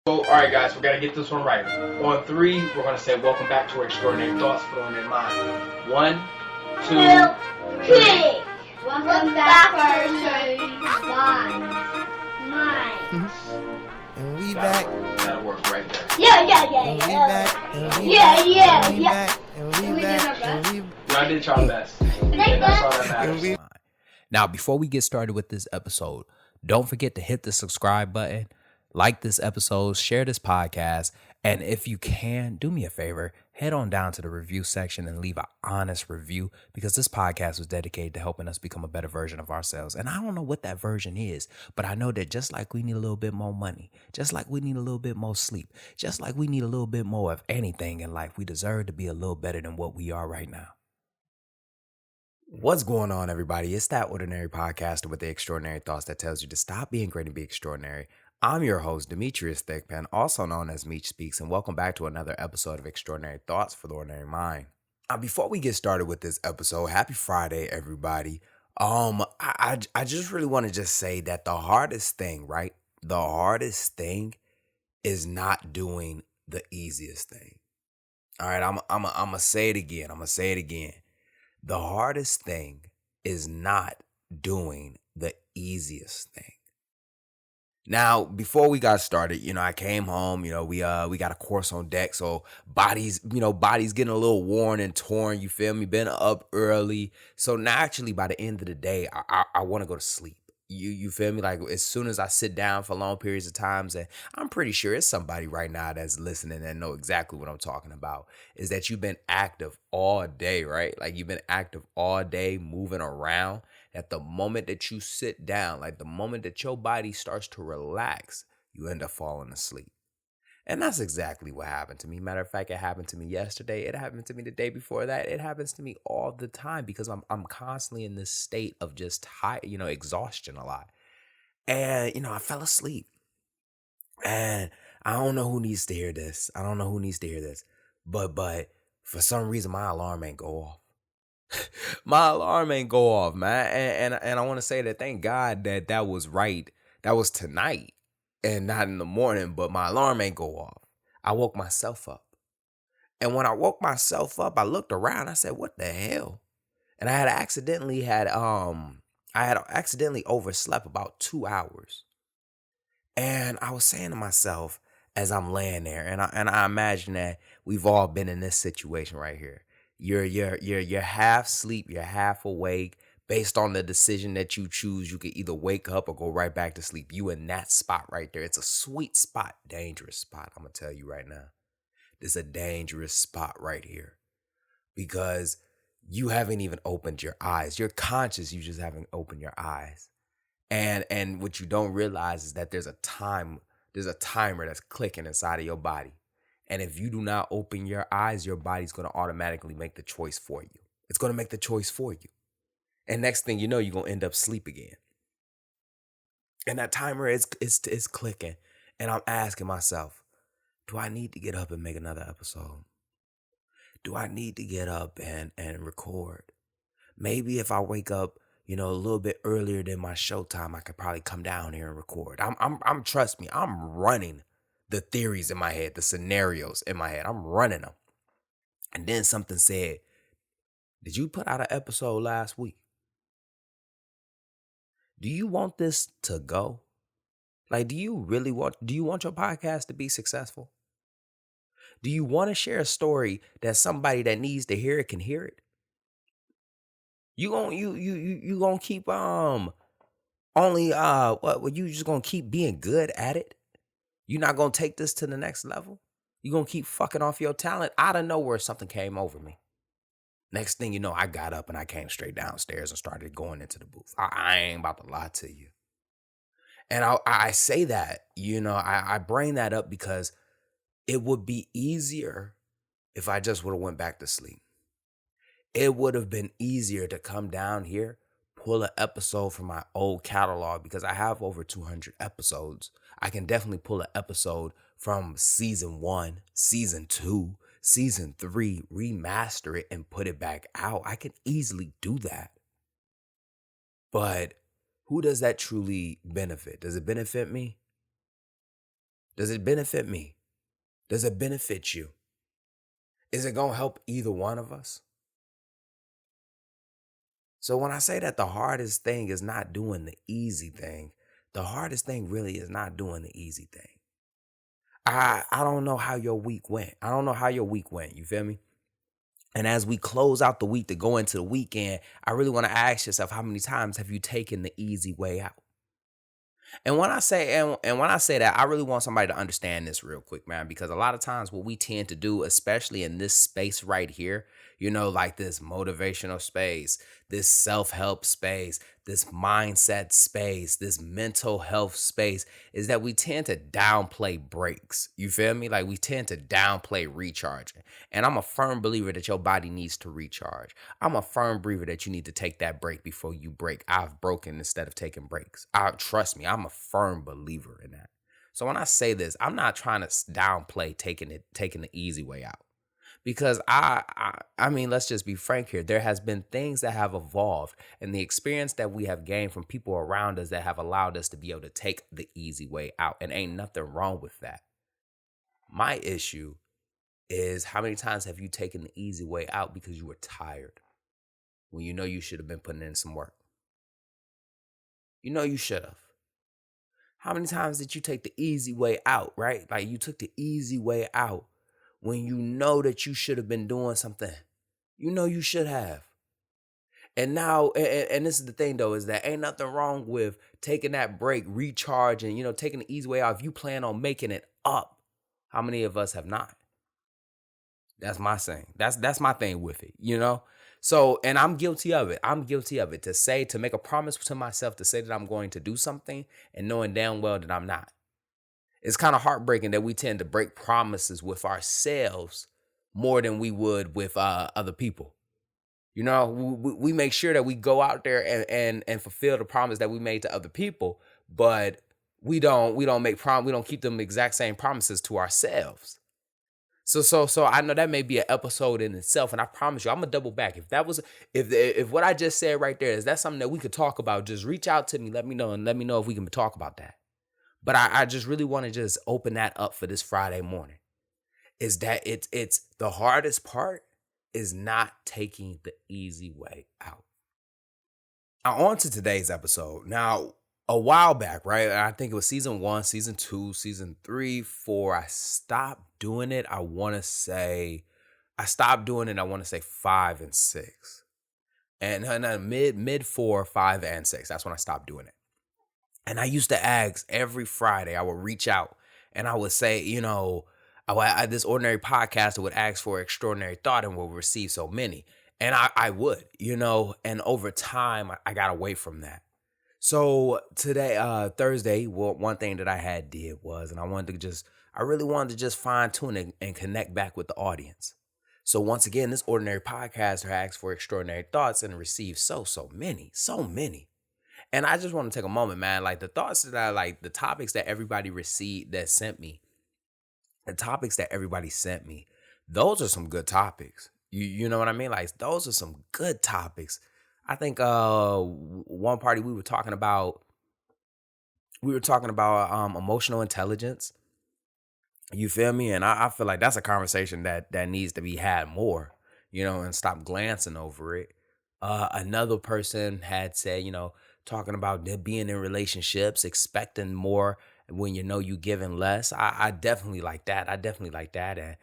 So, all right, guys, we got to get this one right. On three, we're going to say, welcome back to Extraordinary Thoughts for On Their Mind. 1, 2, 3. Welcome back to Mind. And we That'll back. work. That'll work right there. Yeah. And we back. And we Yeah, back. yeah, And we yeah. back. And we We did our back. And best. we Y'all did y'all best. And that's all that matters. Now, before we get started with this episode, don't forget to hit the subscribe button, like this episode, share this podcast, and if you can, do me a favor, head on down to the review section and leave an honest review, because this podcast was dedicated to helping us become a better version of ourselves. And I don't know what that version is, but I know that just like we need a little bit more money, just like we need a little bit more sleep, just like we need a little bit more of anything in life, we deserve to be a little better than what we are right now. What's going on, everybody? It's that ordinary podcaster with the extraordinary thoughts that tells you to stop being great and be extraordinary. I'm your host, Demetrius Thickpen, also known as Meech Speaks, and welcome back to another episode of Extraordinary Thoughts for the Ordinary Mind. Now, before we get started with this episode, happy Friday, everybody. I just really want to just say that the hardest thing, right? The hardest thing is not doing the easiest thing. All right, I'm gonna say it again. The hardest thing is not doing the easiest thing. Now, before we got started, I came home, we got a course on deck. So body's getting a little worn and torn, you feel me? Been up early. So naturally by the end of the day, I want to go to sleep. You feel me? Like as soon as I sit down for long periods of times, and I'm pretty sure it's somebody right now that's listening and know exactly what I'm talking about, is that you've been active all day, right? Like you've been active all day, moving around. At the moment that you sit down, like the moment that your body starts to relax, you end up falling asleep. And that's exactly what happened to me. Matter of fact, it happened to me yesterday. It happened to me the day before that. It happens to me all the time because I'm constantly in this state of just high, exhaustion a lot. And, I fell asleep. And I don't know who needs to hear this. But for some reason, my alarm ain't go off. My alarm ain't go off, man. And I want to say that thank God that was right. That was tonight and not in the morning, but my alarm ain't go off. I woke myself up. And when I woke myself up, I looked around. I said, what the hell? And I had accidentally overslept about 2 hours. And I was saying to myself as I'm laying there, and I imagine that we've all been in this situation right here. You're half asleep, you're half awake. Based on the decision that you choose, you can either wake up or go right back to sleep. You in that spot right there. It's a sweet spot, dangerous spot. I'm gonna tell you right now. This is a dangerous spot right here. Because you haven't even opened your eyes. You're conscious, you just haven't opened your eyes. And what you don't realize is that there's a timer that's clicking inside of your body. And if you do not open your eyes, your body's going to automatically make the choice for you. It's going to make the choice for you. And next thing you know, you're going to end up asleep again. And that timer is clicking. And I'm asking myself, do I need to get up and make another episode? Do I need to get up and record? Maybe if I wake up, a little bit earlier than my show time, I could probably come down here and record. I'm trust me, I'm running the theories in my head, the scenarios in my head. I'm running them. And then something said, did you put out an episode last week? Do you want this to go? Like, do you want your podcast to be successful? Do you want to share a story that somebody that needs to hear it can hear it? You gonna keep you just gonna keep being good at it? You're not gonna take this to the next level? You gonna keep fucking off your talent? Out of nowhere, something came over me. Next thing you know, I got up and I came straight downstairs and started going into the booth. I ain't about to lie to you. And I say that, I bring that up because it would be easier if I just would have went back to sleep. It would have been easier to come down here, pull an episode from my old catalog because I have over 200 episodes. I can definitely pull an episode from season 1, season 2, season 3, remaster it and put it back out. I can easily do that. But who does that truly benefit? Does it benefit me? Does it benefit me? Does it benefit you? Is it going to help either one of us? So when I say that the hardest thing is not doing the easy thing, the hardest thing really is not doing the easy thing. I don't know how your week went. I don't know how your week went. You feel me? And as we close out the week to go into the weekend, I really want to ask yourself, how many times have you taken the easy way out? And when I say and when I say that, I really want somebody to understand this real quick, man, because a lot of times what we tend to do, especially in this space right here, like this motivational space, this self-help space, this mindset space, this mental health space, is that we tend to downplay breaks. You feel me? Like we tend to downplay recharging. And I'm a firm believer that your body needs to recharge. I'm a firm believer that you need to take that break before you break. I've broken instead of taking breaks. Trust me, I'm a firm believer in that. So when I say this, I'm not trying to downplay taking the easy way out. Because I mean, let's just be frank here. There has been things that have evolved, and the experience that we have gained from people around us that have allowed us to be able to take the easy way out. And ain't nothing wrong with that. My issue is, how many times have you taken the easy way out because you were tired when you know you should have been putting in some work? You know you should have. How many times did you take the easy way out, right? Like you took the easy way out when you know that you should have been doing something. You know you should have. And now, and this is the thing though, is that ain't nothing wrong with taking that break, recharging, taking the easy way out if you plan on making it up. How many of us have not? That's my thing. That's my thing with it, So, and I'm guilty of it. To make a promise to myself to say that I'm going to do something and knowing damn well that I'm not. It's kind of heartbreaking that we tend to break promises with ourselves more than we would with other people. We make sure that we go out there and fulfill the promise that we made to other people, but we don't keep them exact same promises to ourselves. So I know that may be an episode in itself, and I promise you, I'm gonna double back. If what I just said right there is that something that we could talk about, just reach out to me, let me know if we can talk about that. But I just really want to just open that up for this Friday morning. Is that it's the hardest part is not taking the easy way out. Now on to today's episode. Now, a while back, right? I think it was season 1, season 2, season 3, 4. I stopped doing it. I want to say 5 and 6. And mid 4, 5, and 6. That's when I stopped doing it. And I used to ask every Friday, I would reach out and I would say, this ordinary podcast would ask for extraordinary thought and will receive so many. And I would, and over time, I got away from that. So today, Thursday, one thing that I did was, and I really wanted to just fine tune and connect back with the audience. So once again, this ordinary podcaster asked for extraordinary thoughts and received so many. And I just want to take a moment, man, like the thoughts that the topics that everybody sent me, those are some good topics. You know what I mean? Like those are some good topics. I think one party we were talking about emotional intelligence. You feel me? And I feel like that's a conversation that needs to be had more, and stop glancing over it. Another person had said, talking about being in relationships, expecting more when you giving less. I definitely like that. And,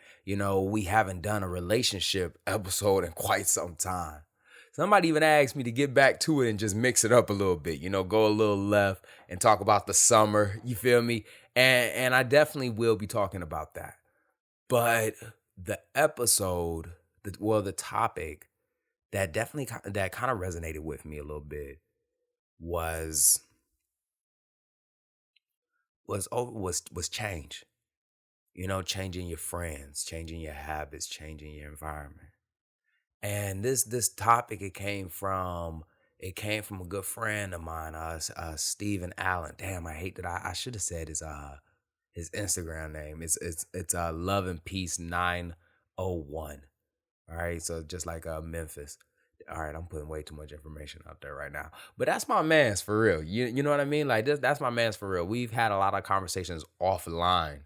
we haven't done a relationship episode in quite some time. Somebody even asked me to get back to it and just mix it up a little bit, go a little left and talk about the summer. You feel me? And I definitely will be talking about that. But the episode, the topic that kind of resonated with me a little bit was change. Changing your friends, changing your habits, changing your environment. And this topic, it came from a good friend of mine, Stephen Allen. Damn, I hate that I should have said his Instagram name. It's Love and Peace 901. All right, so just like Memphis. All right, I'm putting way too much information out there right now. But that's my man's for real. You know what I mean? Like that's my man's for real. We've had a lot of conversations offline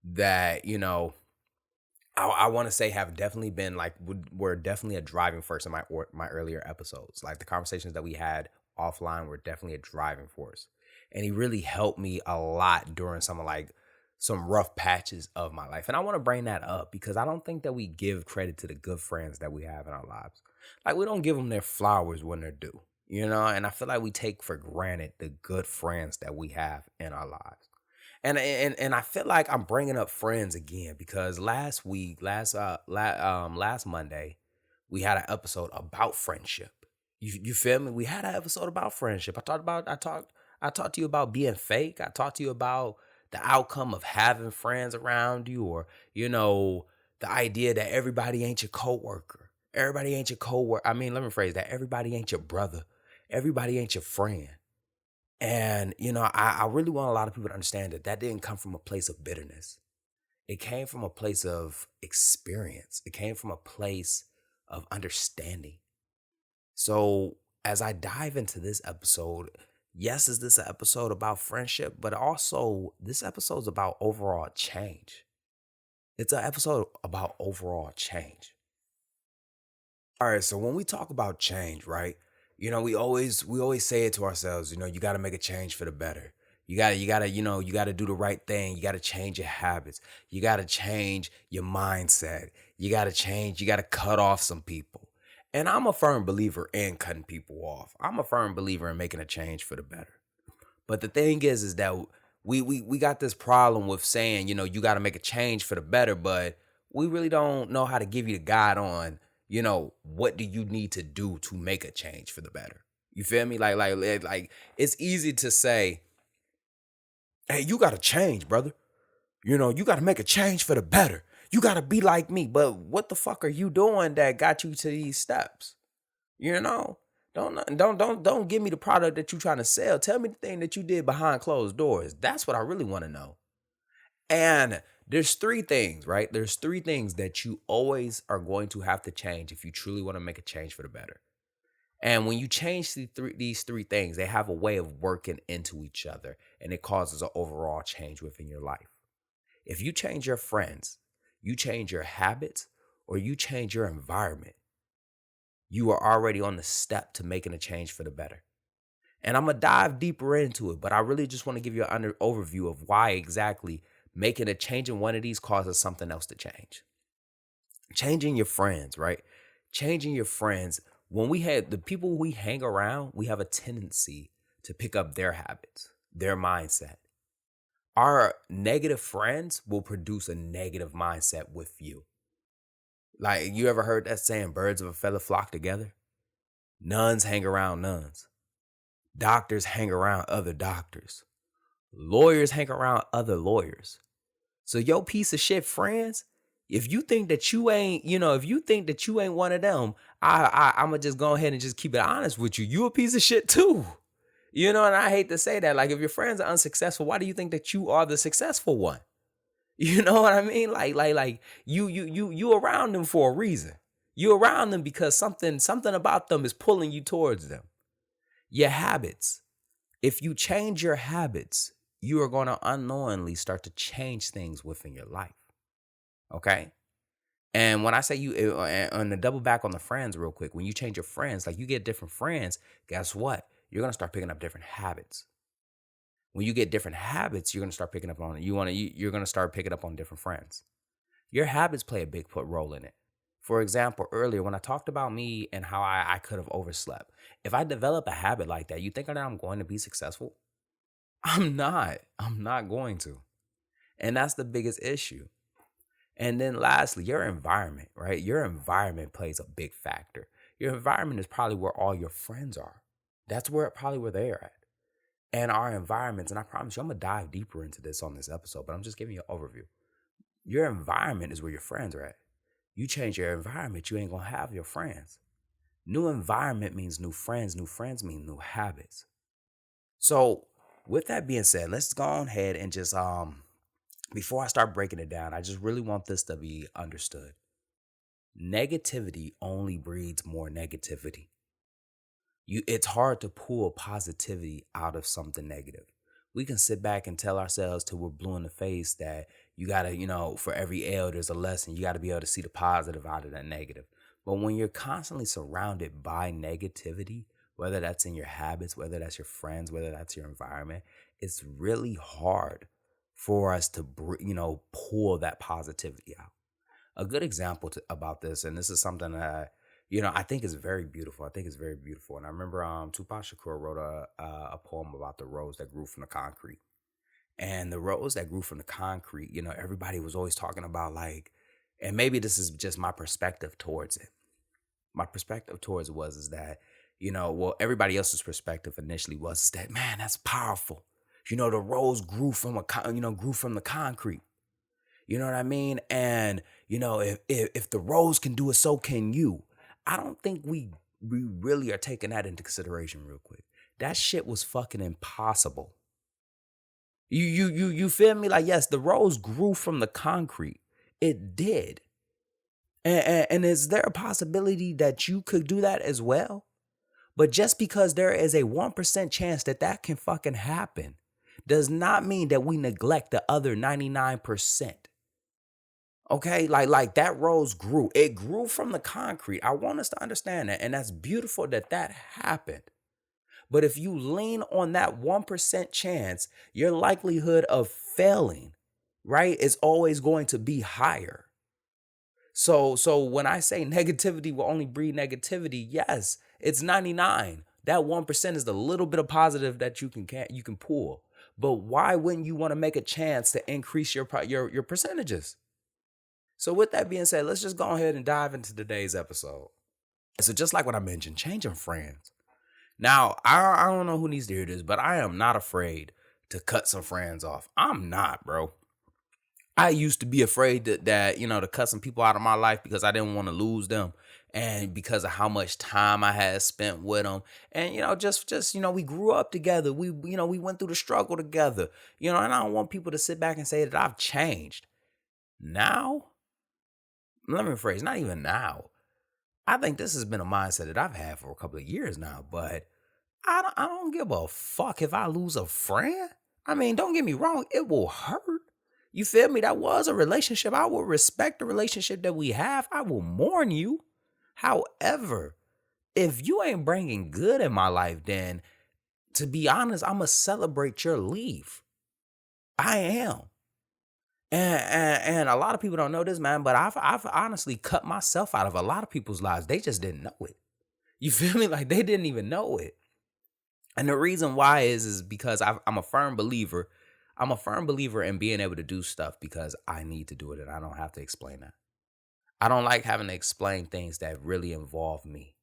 that, I want to say have definitely been like were definitely a driving force in my earlier episodes. Like the conversations that we had offline were definitely a driving force. And he really helped me a lot during some rough patches of my life. And I want to bring that up because I don't think that we give credit to the good friends that we have in our lives. Like we don't give them their flowers when they're due, and I feel like we take for granted the good friends that we have in our lives. And I feel like I'm bringing up friends again because last Monday, we had an episode about friendship. You feel me? We had an episode about friendship. I talked to you about being fake. I talked to you about the outcome of having friends around you, or the idea that everybody ain't your coworker. Everybody ain't your coworker. I mean, let me phrase that. Everybody ain't your brother. Everybody ain't your friend. And, I really want a lot of people to understand that didn't come from a place of bitterness. It came from a place of experience. It came from a place of understanding. So as I dive into this episode, yes, is this an episode about friendship, but also this episode is about overall change. It's an episode about overall change. All right, so when we talk about change, right? We always say it to ourselves, you got to make a change for the better. You got to do the right thing. You got to change your habits. You got to change your mindset. You got to cut off some people. And I'm a firm believer in cutting people off. I'm a firm believer in making a change for the better. But the thing is that we got this problem with saying, you got to make a change for the better, but we really don't know how to give you the guide on, what do you need to do to make a change for the better? You feel me? Like it's easy to say, hey, you got to change, brother. You got to make a change for the better. You got to be like me. But what the fuck are you doing that got you to these steps? Don't give me the product that you're trying to sell. Tell me the thing that you did behind closed doors. That's what I really want to know. And there's three things, right? There's three things that you always are going to have to change if you truly want to make a change for the better. And when you change these three things, they have a way of working into each other, and it causes an overall change within your life. If you change your friends, you change your habits, or you change your environment, you are already on the step to making a change for the better. And I'm going to dive deeper into it, but I really just want to give you an overview of why exactly making a change in one of these causes something else to change. Changing your friends, right? Changing your friends. When we have the people we hang around, we have a tendency to pick up their habits, their mindset. Our negative friends will produce a negative mindset with you. Like, you ever heard that saying, birds of a feather flock together? Nuns hang around nuns. Doctors hang around other doctors. Lawyers hang around other lawyers. So your piece of shit friends, if you think that you ain't, one of them, I'ma just go ahead and just keep it honest with you. You a piece of shit too. And I hate to say that. Like, if your friends are unsuccessful, why do you think that you are the successful one? You know what I mean? Like you around them for a reason. You around them because something about them is pulling you towards them. Your habits. If you change your habits, you are going to unknowingly start to change things within your life. Okay? And when I say and to double back on the friends real quick, when you change your friends, like you get different friends, guess what? You're going to start picking up different habits. When you get different habits, you're going to start picking up on you're going to start picking up on different friends. Your habits play a big role in it. For example, earlier when I talked about me and how I could have overslept, if I develop a habit like that, you think that I'm going to be successful? I'm not going to. And that's the biggest issue. And then lastly, your environment, right? Your environment plays a big factor. Your environment is probably where all your friends are. That's probably where they're at. And our environments, and I promise you, I'm going to dive deeper into this on this episode, but I'm just giving you an overview. Your environment is where your friends are at. You change your environment, you ain't going to have your friends. New environment means new friends. New friends mean new habits. So with that being said, let's go ahead and just, before I start breaking it down, I just really want this to be understood. negativity only breeds more negativity. It's hard to pull positivity out of something negative. We can sit back and tell ourselves till we're blue in the face that you gotta, for every L there's a lesson. You gotta be able to see the positive out of that negative. But when you're constantly surrounded by negativity, whether that's in your habits, whether that's your friends, whether that's your environment, it's really hard for us to, pull that positivity out. A good example about this, and this is something that I think is very beautiful. I think it's very beautiful. And I remember Tupac Shakur wrote a poem about the rose that grew from the concrete. And the rose that grew from the concrete, everybody was always talking about like, and maybe this is just my perspective towards it. My perspective towards it is that, everybody else's perspective initially was that, man, that's powerful. The rose grew from the concrete. You know what I mean? And, if the rose can do it, so can you. I don't think we really are taking that into consideration real quick. That shit was fucking impossible. You feel me? Like, yes, the rose grew from the concrete. It did. And is there a possibility that you could do that as well? But just because there is a 1% chance that can fucking happen does not mean that we neglect the other 99%. Okay, like that rose grew. It grew from the concrete. I want us to understand that. And that's beautiful that happened. But if you lean on that 1% chance, your likelihood of failing, right, is always going to be higher. So when I say negativity will only breed negativity, yes, it's 99. That 1% is the little bit of positive that you can pull. But why wouldn't you want to make a chance to increase your percentages? So with that being said, let's just go ahead and dive into today's episode. So just like what I mentioned, changing friends. Now, I don't know who needs to hear this, but I am not afraid to cut some friends off. I'm not, bro. I used to be afraid that to cut some people out of my life because I didn't want to lose them. And because of how much time I had spent with them. And, just we grew up together. We went through the struggle together. And I don't want people to sit back and say that I've changed. Now, let me rephrase, not even now. I think this has been a mindset that I've had for a couple of years now, but I don't give a fuck if I lose a friend. I mean, don't get me wrong, it will hurt. You feel me? That was a relationship. I will respect the relationship that we have. I will mourn you. However, if you ain't bringing good in my life, then to be honest, I'm going to celebrate your leave. I am. And a lot of people don't know this, man, but I've honestly cut myself out of a lot of people's lives. They just didn't know it. You feel me? Like they didn't even know it. And the reason why is because I'm a firm believer. I'm a firm believer in being able to do stuff because I need to do it and I don't have to explain that. I don't like having to explain things that really involve me.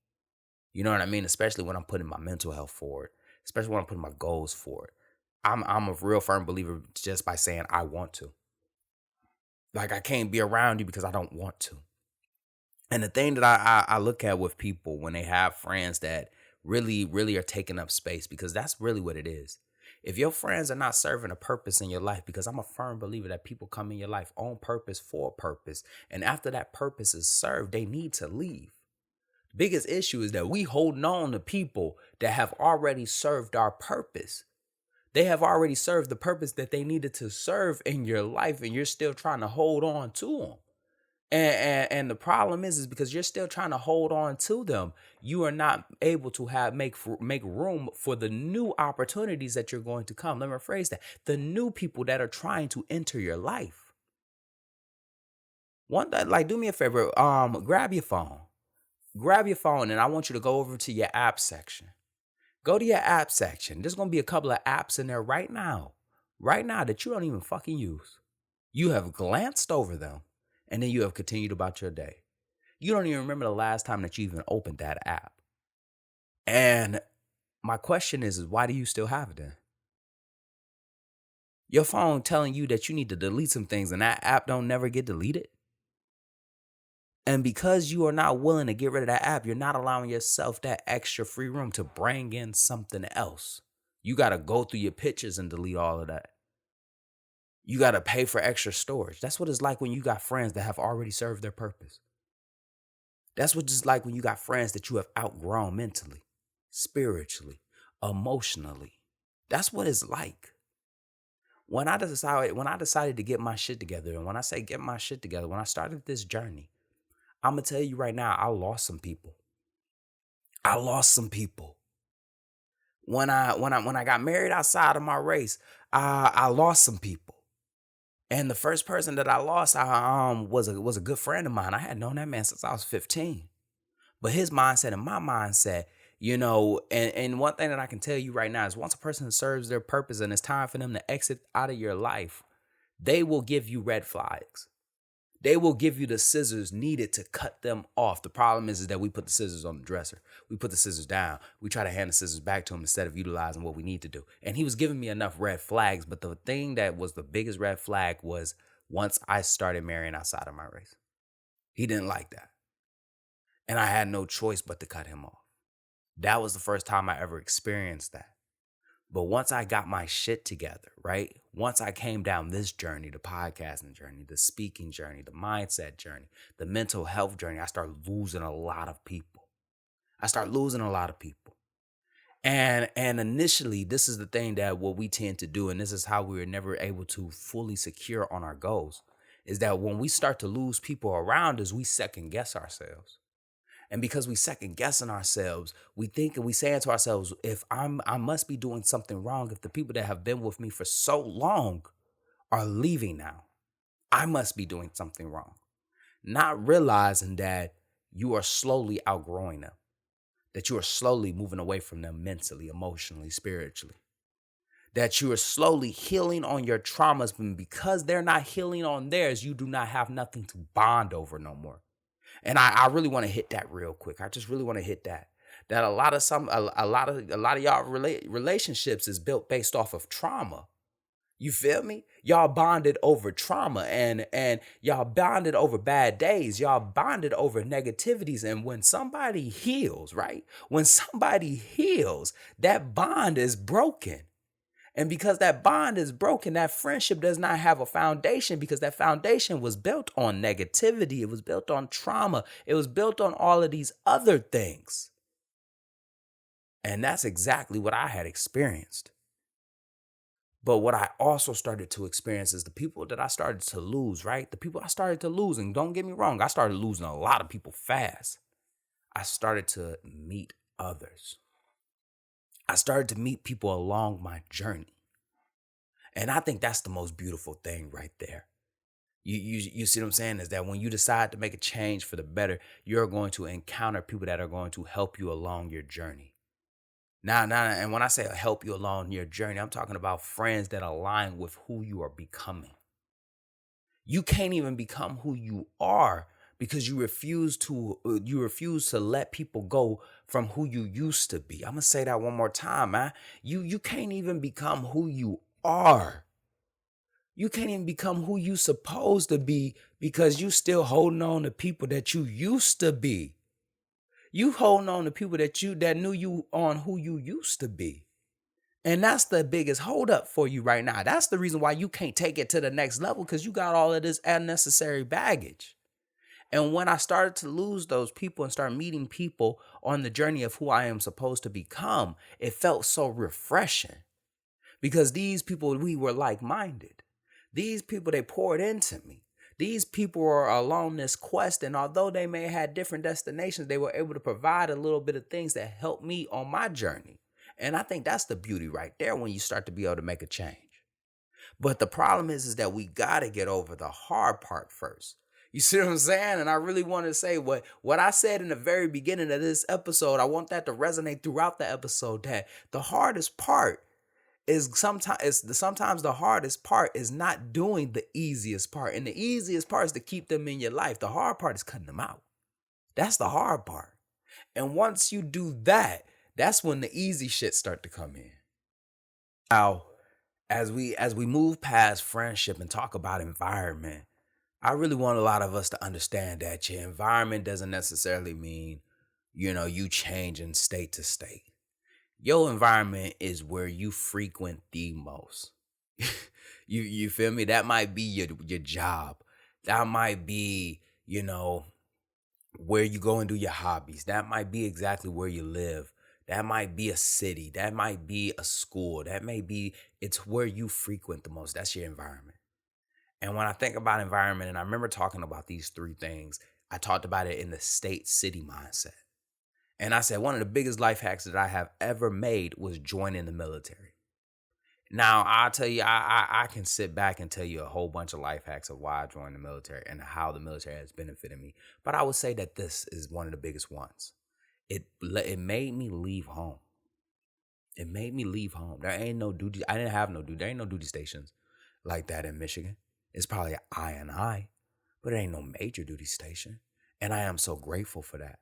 You know what I mean? Especially when I'm putting my mental health forward, especially when I'm putting my goals forward. I'm a real firm believer just by saying I want to. Like I can't be around you because I don't want to. And the thing that I look at with people when they have friends that really, really are taking up space, because that's really what it is. If your friends are not serving a purpose in your life, because I'm a firm believer that people come in your life on purpose for a purpose. And after that purpose is served, they need to leave. The biggest issue is that we holding on to people that have already served our purpose. They have already served the purpose that they needed to serve in your life, and you're still trying to hold on to them. And the problem is because you're still trying to hold on to them, you are not able to make room for the new opportunities that you're going to come. Let me rephrase that. The new people that are trying to enter your life. Do me a favor, grab your phone. Grab your phone and I want you to go over to your app section. Go to your app section. There's going to be a couple of apps in there right now that you don't even fucking use. You have glanced over them. And then you have continued about your day. You don't even remember the last time that you even opened that app. And my question is why do you still have it then? Your phone telling you that you need to delete some things and that app don't never get deleted. And because you are not willing to get rid of that app, you're not allowing yourself that extra free room to bring in something else. You got to go through your pictures and delete all of that. You got to pay for extra storage. That's what it's like when you got friends that have already served their purpose. That's what it's like when you got friends that you have outgrown mentally, spiritually, emotionally. That's what it's like. When I decided to get my shit together, and when I say get my shit together, when I started this journey, I'm gonna tell you right now, I lost some people. I lost some people. When I got married outside of my race, I lost some people. And the first person that I lost, was a good friend of mine. I had known that man since I was 15. But his mindset and my mindset, and one thing that I can tell you right now is once a person serves their purpose and it's time for them to exit out of your life, they will give you red flags. They will give you the scissors needed to cut them off. The problem is that we put the scissors on the dresser. We put the scissors down. We try to hand the scissors back to him instead of utilizing what we need to do. And he was giving me enough red flags. But the thing that was the biggest red flag was once I started marrying outside of my race. He didn't like that. And I had no choice but to cut him off. That was the first time I ever experienced that. But once I got my shit together, right? Once I came down this journey, the podcasting journey, the speaking journey, the mindset journey, the mental health journey, I started losing a lot of people. And initially, this is the thing that what we tend to do, and this is how we were never able to fully secure on our goals, is that when we start to lose people around us, we second guess ourselves. And because we second guessing ourselves, we think and we saying to ourselves, I must be doing something wrong if the people that have been with me for so long are leaving now. I must be doing something wrong. Not realizing that you are slowly outgrowing them, that you are slowly moving away from them mentally, emotionally, spiritually, that you are slowly healing on your traumas, and because they're not healing on theirs, you do not have nothing to bond over no more. And I really want to hit that real quick. I just really want to hit that a lot of y'all relationships is built based off of trauma. You feel me? Y'all bonded over trauma and y'all bonded over bad days. Y'all bonded over negativities. And when somebody heals, right? When somebody heals, that bond is broken. And because that bond is broken, that friendship does not have a foundation because that foundation was built on negativity. It was built on trauma. It was built on all of these other things. And that's exactly what I had experienced. But what I also started to experience is the people that I started to lose, right? The people I started to lose, and don't get me wrong, I started losing a lot of people fast. I started to meet others. I started to meet people along my journey. And I think that's the most beautiful thing right there. You see what I'm saying? Is that when you decide to make a change for the better, you're going to encounter people that are going to help you along your journey. Now, and when I say help you along your journey, I'm talking about friends that align with who you are becoming. You can't even become who you are because you refuse to let people go from who you used to be. I'm gonna say that one more time, man. You can't even become who you are. You can't even become who you supposed to be because you still holding on to people that you used to be. You holding on to people that knew you on who you used to be. And that's the biggest holdup for you right now. That's the reason why you can't take it to the next level because you got all of this unnecessary baggage. And when I started to lose those people and start meeting people on the journey of who I am supposed to become, it felt so refreshing because these people, we were like-minded. These people, they poured into me. These people are along this quest, and although they may have had different destinations, they were able to provide a little bit of things that helped me on my journey. And I think that's the beauty right there when you start to be able to make a change. But the problem is that we got to get over the hard part first. You see what I'm saying? And I really want to say what I said in the very beginning of this episode. I want that to resonate throughout the episode, that the hardest part is sometimes the hardest part is not doing the easiest part. And the easiest part is to keep them in your life. The hard part is cutting them out. That's the hard part. And once you do that, that's when the easy shit start to come in. Now, as we move past friendship and talk about environment, I really want a lot of us to understand that your environment doesn't necessarily mean, you changing state to state. Your environment is where you frequent the most. You feel me? That might be your job. That might be, where you go and do your hobbies. That might be exactly where you live. That might be a city. That might be a school. It's where you frequent the most. That's your environment. And when I think about environment, and I remember talking about these three things, I talked about it in the state city mindset. And I said one of the biggest life hacks that I have ever made was joining the military. Now, I'll tell you, I can sit back and tell you a whole bunch of life hacks of why I joined the military and how the military has benefited me. But I would say that this is one of the biggest ones. It made me leave home. It made me leave home. There ain't no duty. I didn't have no duty. There ain't no duty stations like that in Michigan. It's probably an I, but it ain't no major duty station. And I am so grateful for that.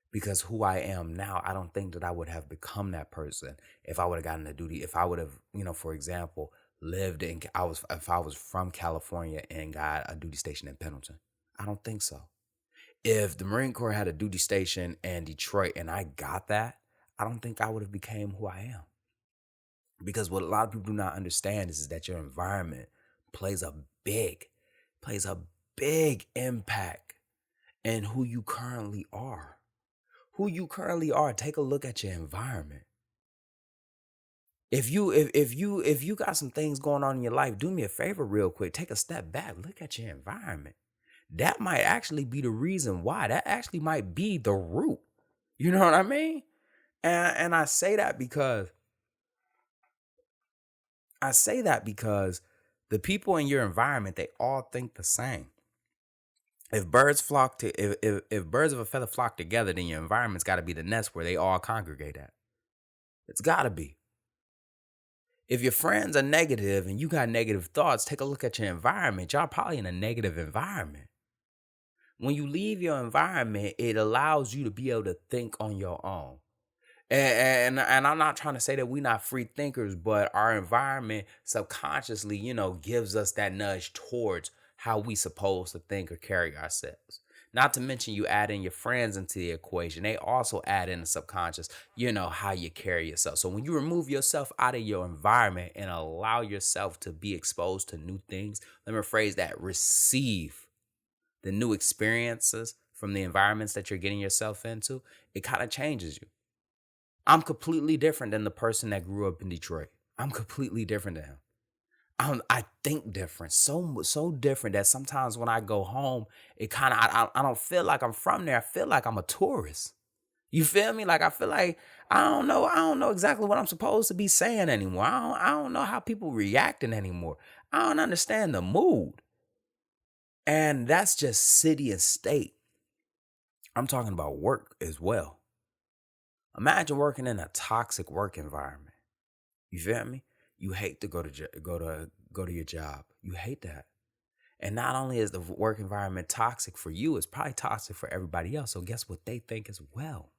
Because who I am now, I don't think that I would have become that person if I would have gotten a duty. If I would have, for example, if I was from California and got a duty station in Pendleton. I don't think so. If the Marine Corps had a duty station in Detroit and I got that, I don't think I would have became who I am. Because what a lot of people do not understand is that your environment plays a big impact in who you currently are. Who you currently are, take a look at your environment. If you got some things going on in your life, do me a favor real quick. Take a step back, look at your environment. That might actually be the reason why. That actually might be the root. You know what I mean? And I say that because the people in your environment, they all think the same. If birds of a feather flock together, then your environment's got to be the nest where they all congregate at. It's got to be. If your friends are negative and you got negative thoughts, take a look at your environment. Y'all probably in a negative environment. When you leave your environment, it allows you to be able to think on your own. And I'm not trying to say that we're not free thinkers, but our environment subconsciously, gives us that nudge towards how we supposed to think or carry ourselves. Not to mention you add in your friends into the equation. They also add in the subconscious, how you carry yourself. So when you remove yourself out of your environment and allow yourself to be exposed to new things, let me rephrase that, receive the new experiences from the environments that you're getting yourself into, it kind of changes you. I'm completely different than the person that grew up in Detroit. I'm completely different than him. I think different, so different that sometimes when I go home, it kind of, I don't feel like I'm from there. I feel like I'm a tourist. You feel me? Like, I feel like, I don't know exactly what I'm supposed to be saying anymore. I don't know how people reacting anymore. I don't understand the mood. And that's just city and state. I'm talking about work as well. Imagine working in a toxic work environment. You feel me? You hate to go to your job. You hate that. And not only is the work environment toxic for you, it's probably toxic for everybody else. So guess what they think as well?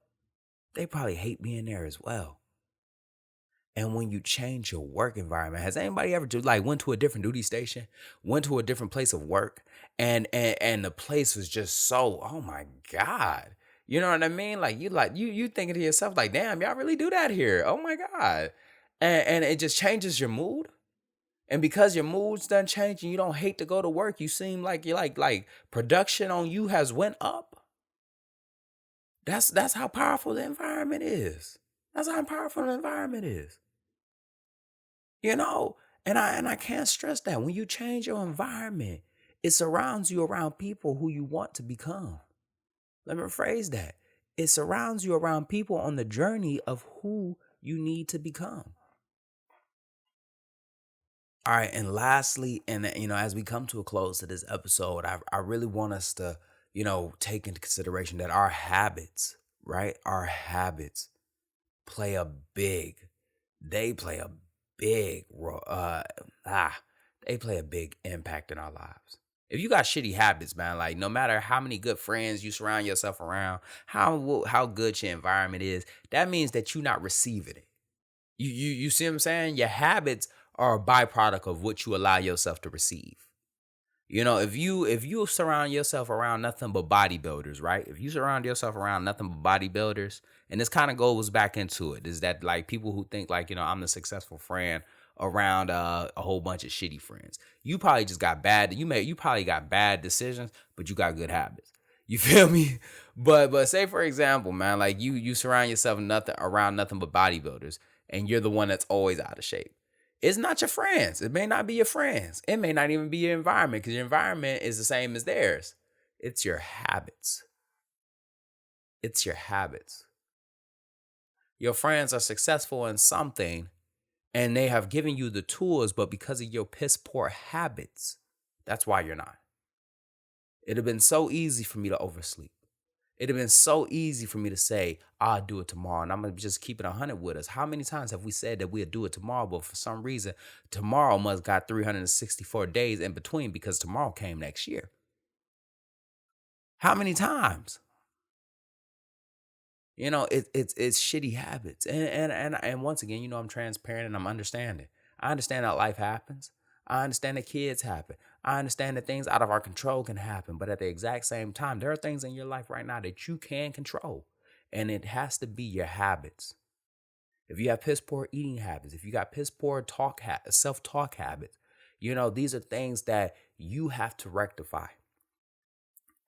They probably hate being there as well. And when you change your work environment, has anybody ever went to a different duty station, went to a different place of work, and the place was just so, oh my God. You know what I mean? You thinking to yourself, like, damn, y'all really do that here. Oh my God. And it just changes your mood. And because your mood's done changing, you don't hate to go to work. You seem like you're like production on you has went up. That's how powerful the environment is. That's how powerful the environment is. And I can't stress that. When you change your environment, it surrounds you around people who you want to become. Let me rephrase that. It surrounds you around people on the journey of who you need to become. All right, and lastly, as we come to a close to this episode, I really want us to, take into consideration that our habits, right? Our habits play a big impact in our lives. If you got shitty habits, man, like no matter how many good friends you surround yourself around, how good your environment is, that means that you're not receiving it. You see what I'm saying? Your habits are a byproduct of what you allow yourself to receive. If you surround yourself around nothing but bodybuilders, right? If you surround yourself around nothing but bodybuilders, and this kind of goes back into it, is that like people who think like, I'm the successful friend around a whole bunch of shitty friends. You probably just got bad. You probably got bad decisions, but you got good habits. You feel me? But say for example, man, like you surround yourself around nothing but bodybuilders, and you're the one that's always out of shape. It's not your friends. It may not be your friends. It may not even be your environment, because your environment is the same as theirs. It's your habits. It's your habits. Your friends are successful in something, and they have given you the tools, but because of your piss poor habits, that's why you're not. It'd have been so easy for me to oversleep. It'd have been so easy for me to say, I'll do it tomorrow, and I'm going to just keep it 100 with us. How many times have we said that we'll do it tomorrow, but for some reason, tomorrow must got 364 days in between because tomorrow came next year? How many times? You know, it's shitty habits. And once again, you know, I'm transparent and I'm understanding. I understand that life happens. I understand that kids happen. I understand that things out of our control can happen. But at the exact same time, there are things in your life right now that you can control. And it has to be your habits. If you have piss poor eating habits, if you got piss poor self-talk habits, you know, these are things that you have to rectify.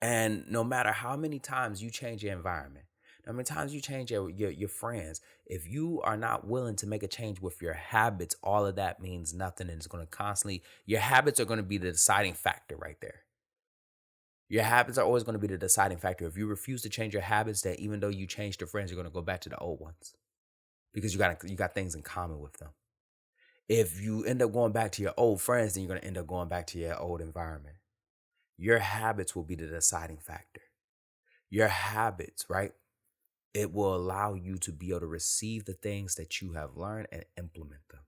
And no matter how many times you change your environment, how many times you change your friends, if you are not willing to make a change with your habits, all of that means nothing. And it's going to constantly, your habits are going to be the deciding factor right there. Your habits are always going to be the deciding factor. If you refuse to change your habits, that even though you change your friends, you're going to go back to the old ones because you got things in common with them. If you end up going back to your old friends, then you're going to end up going back to your old environment. Your habits will be the deciding factor. Your habits, right? It will allow you to be able to receive the things that you have learned and implement them.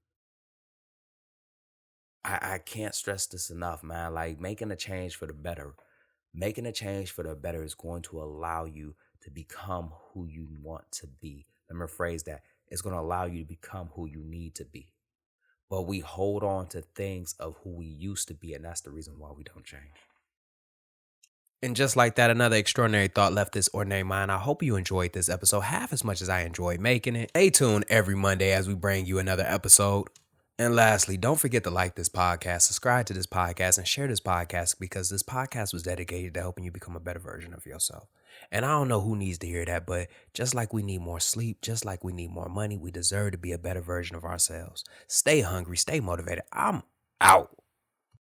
I can't stress this enough, man. Like making a change for the better. Making a change for the better is going to allow you to become who you want to be. Let me rephrase that. It's going to allow you to become who you need to be. But we hold on to things of who we used to be, and that's the reason why we don't change. And just like that, another extraordinary thought left this ordinary mind. I hope you enjoyed this episode half as much as I enjoyed making it. Stay tuned every Monday as we bring you another episode. And lastly, don't forget to like this podcast, subscribe to this podcast, and share this podcast because this podcast was dedicated to helping you become a better version of yourself. And I don't know who needs to hear that, but just like we need more sleep, just like we need more money, we deserve to be a better version of ourselves. Stay hungry, stay motivated. I'm out.